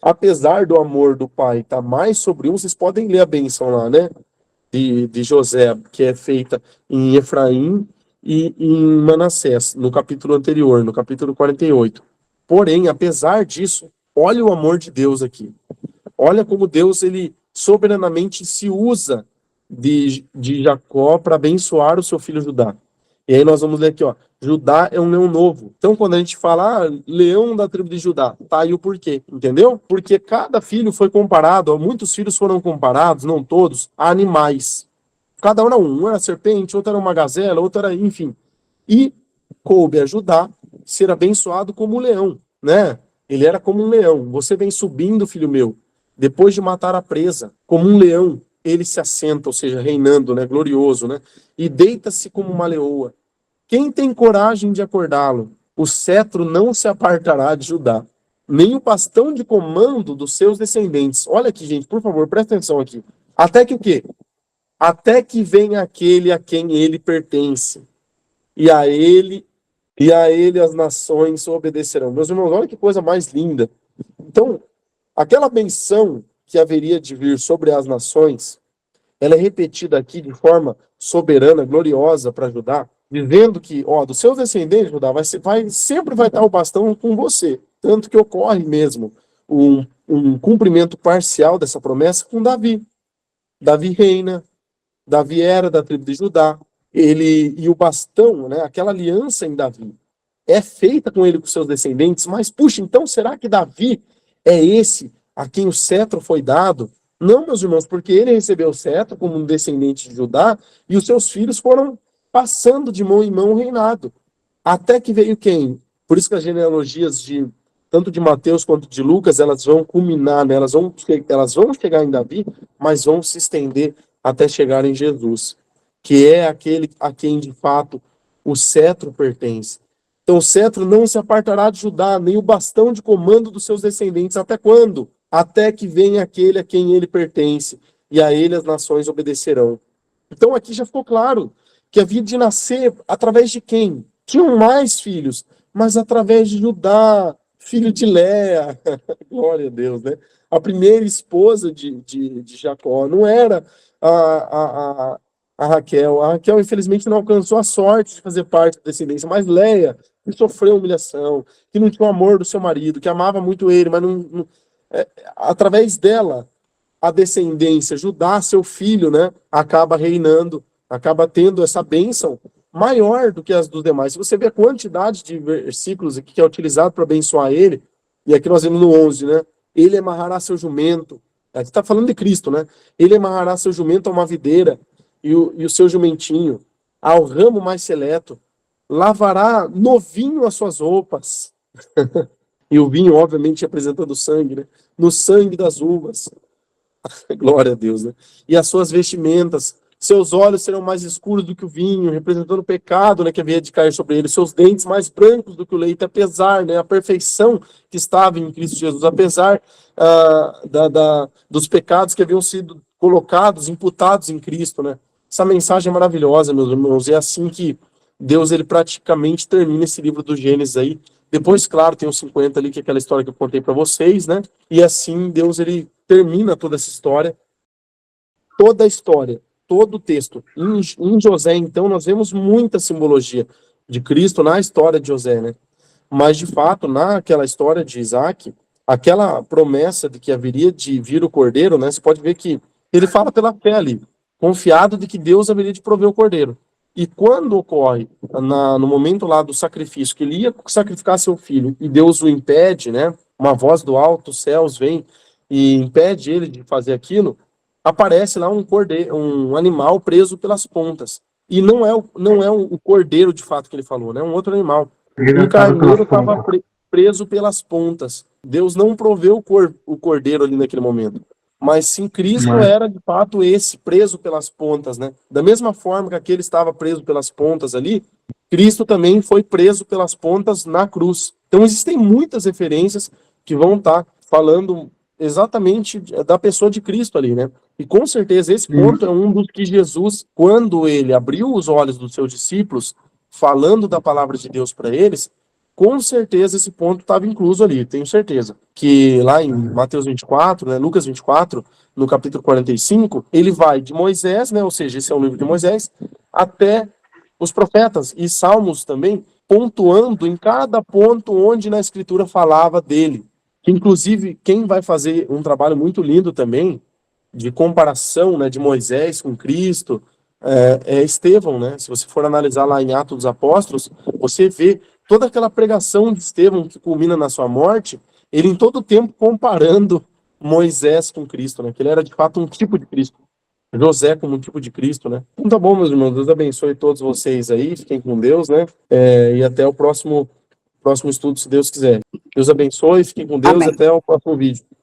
apesar do amor do pai estar mais sobre vocês podem ler a bênção lá, né? De José, que é feita em Efraim e em Manassés, no capítulo anterior, no capítulo 48. Porém, apesar disso, olha o amor de Deus aqui. Olha como Deus, ele soberanamente se usa de Jacó para abençoar o seu filho Judá. E aí nós vamos ler aqui, ó. Judá é um leão novo. Então, quando a gente fala, leão da tribo de Judá, tá aí o porquê, entendeu? Porque cada filho foi comparado, muitos filhos foram comparados, não todos, a animais. Cada um era um era serpente, outro era uma gazela, outro era, enfim. E coube a Judá ser abençoado como um leão, né? Ele era como um leão. Você vem subindo, filho meu, depois de matar a presa, como um leão, ele se assenta, ou seja, reinando, né? Glorioso, né? E deita-se como uma leoa. Quem tem coragem de acordá-lo? O cetro não se apartará de Judá, nem o bastão de comando dos seus descendentes. Olha aqui, gente, por favor, presta atenção aqui. Até que o quê? Até que venha aquele a quem ele pertence, e a ele as nações obedecerão. Meus irmãos, olha que coisa mais linda. Então, aquela benção que haveria de vir sobre as nações, ela é repetida aqui de forma soberana, gloriosa para Judá, dizendo que, ó, dos seus descendentes, Judá, sempre vai estar o bastão com você. Tanto que ocorre mesmo um cumprimento parcial dessa promessa com Davi. Davi reina, Davi era da tribo de Judá, ele e o bastão, né, aquela aliança em Davi, é feita com ele e com seus descendentes, mas, puxa, então será que Davi é esse a quem o cetro foi dado? Não, meus irmãos, porque ele recebeu o cetro como um descendente de Judá e os seus filhos foram passando de mão em mão o reinado. Até que veio quem? Por isso que as genealogias tanto de Mateus quanto de Lucas, elas vão culminar, né? Elas vão chegar em Davi, mas vão se estender até chegar em Jesus, que é aquele a quem, de fato, o cetro pertence. Então, o cetro não se apartará de Judá, nem o bastão de comando dos seus descendentes. Até quando? Até que venha aquele a quem ele pertence, e a ele as nações obedecerão. Então, aqui já ficou claro que havia de nascer através de quem? Tinham mais filhos, mas através de Judá, filho de Léa. Glória a Deus, né? A primeira esposa de Jacó não era a Raquel. A Raquel, infelizmente, não alcançou a sorte de fazer parte da descendência, mas Léa, que sofreu humilhação, que não tinha o amor do seu marido, que amava muito ele, mas através dela, a descendência, Judá, seu filho, né, acaba reinando, acaba tendo essa bênção maior do que as dos demais. Se você vê a quantidade de versículos aqui que é utilizado para abençoar ele, e aqui nós vemos no 11, né, ele amarrará seu jumento, aqui está falando de Cristo, né, ele amarrará seu jumento a uma videira, e o seu jumentinho, ao ramo mais seleto, lavará novinho as suas roupas, e o vinho, obviamente, representando o sangue, né, no sangue das uvas, glória a Deus, né? E as suas vestimentas, seus olhos serão mais escuros do que o vinho, representando o pecado, né, que havia de cair sobre ele, seus dentes mais brancos do que o leite, apesar, né, a perfeição que estava em Cristo Jesus, apesar dos pecados que haviam sido colocados, imputados em Cristo, né? Essa mensagem é maravilhosa, meus irmãos, é assim que Deus, ele praticamente termina esse livro do Gênesis aí. Depois, claro, tem os 50 ali, que é aquela história que eu contei para vocês, né? E assim, Deus, ele termina toda essa história, toda a história, todo o texto. Em José, então, nós vemos muita simbologia de Cristo na história de José, né? Mas, de fato, naquela história de Isaac, aquela promessa de que haveria de vir o cordeiro, né? Você pode ver que ele fala pela fé ali, confiado de que Deus haveria de prover o cordeiro. E quando ocorre, no momento lá do sacrifício, que ele ia sacrificar seu filho, e Deus o impede, né? Uma voz do alto, os céus vem e impede ele de fazer aquilo, aparece lá um cordeiro, um animal preso pelas pontas. E não é o cordeiro de fato que ele falou, né? Um outro animal. Um carneiro estava preso pelas pontas. Deus não proveu o cordeiro ali naquele momento. Mas sim, Cristo era de fato esse, preso pelas pontas, né? Da mesma forma que aquele estava preso pelas pontas ali, Cristo também foi preso pelas pontas na cruz. Então existem muitas referências que vão estar falando exatamente da pessoa de Cristo ali, né? E com certeza esse ponto é um dos que Jesus, quando ele abriu os olhos dos seus discípulos, falando da palavra de Deus para eles, com certeza esse ponto estava incluso ali, tenho certeza. Que lá em Mateus 24, né, Lucas 24, no capítulo 45, ele vai de Moisés, né, ou seja, esse é o livro de Moisés, até os profetas e Salmos também, pontuando em cada ponto onde na Escritura falava dele. Inclusive, quem vai fazer um trabalho muito lindo também, de comparação, né, de Moisés com Cristo, é Estevão, né? Se você for analisar lá em Atos dos Apóstolos, você vê toda aquela pregação de Estevão que culmina na sua morte, ele em todo o tempo comparando Moisés com Cristo, né? Que ele era de fato um tipo de Cristo. José como um tipo de Cristo, né? Então tá bom, meus irmãos, Deus abençoe todos vocês aí, fiquem com Deus, né? E até o próximo estudo, se Deus quiser. Deus abençoe, fiquem com Deus, Amém. até o próximo vídeo.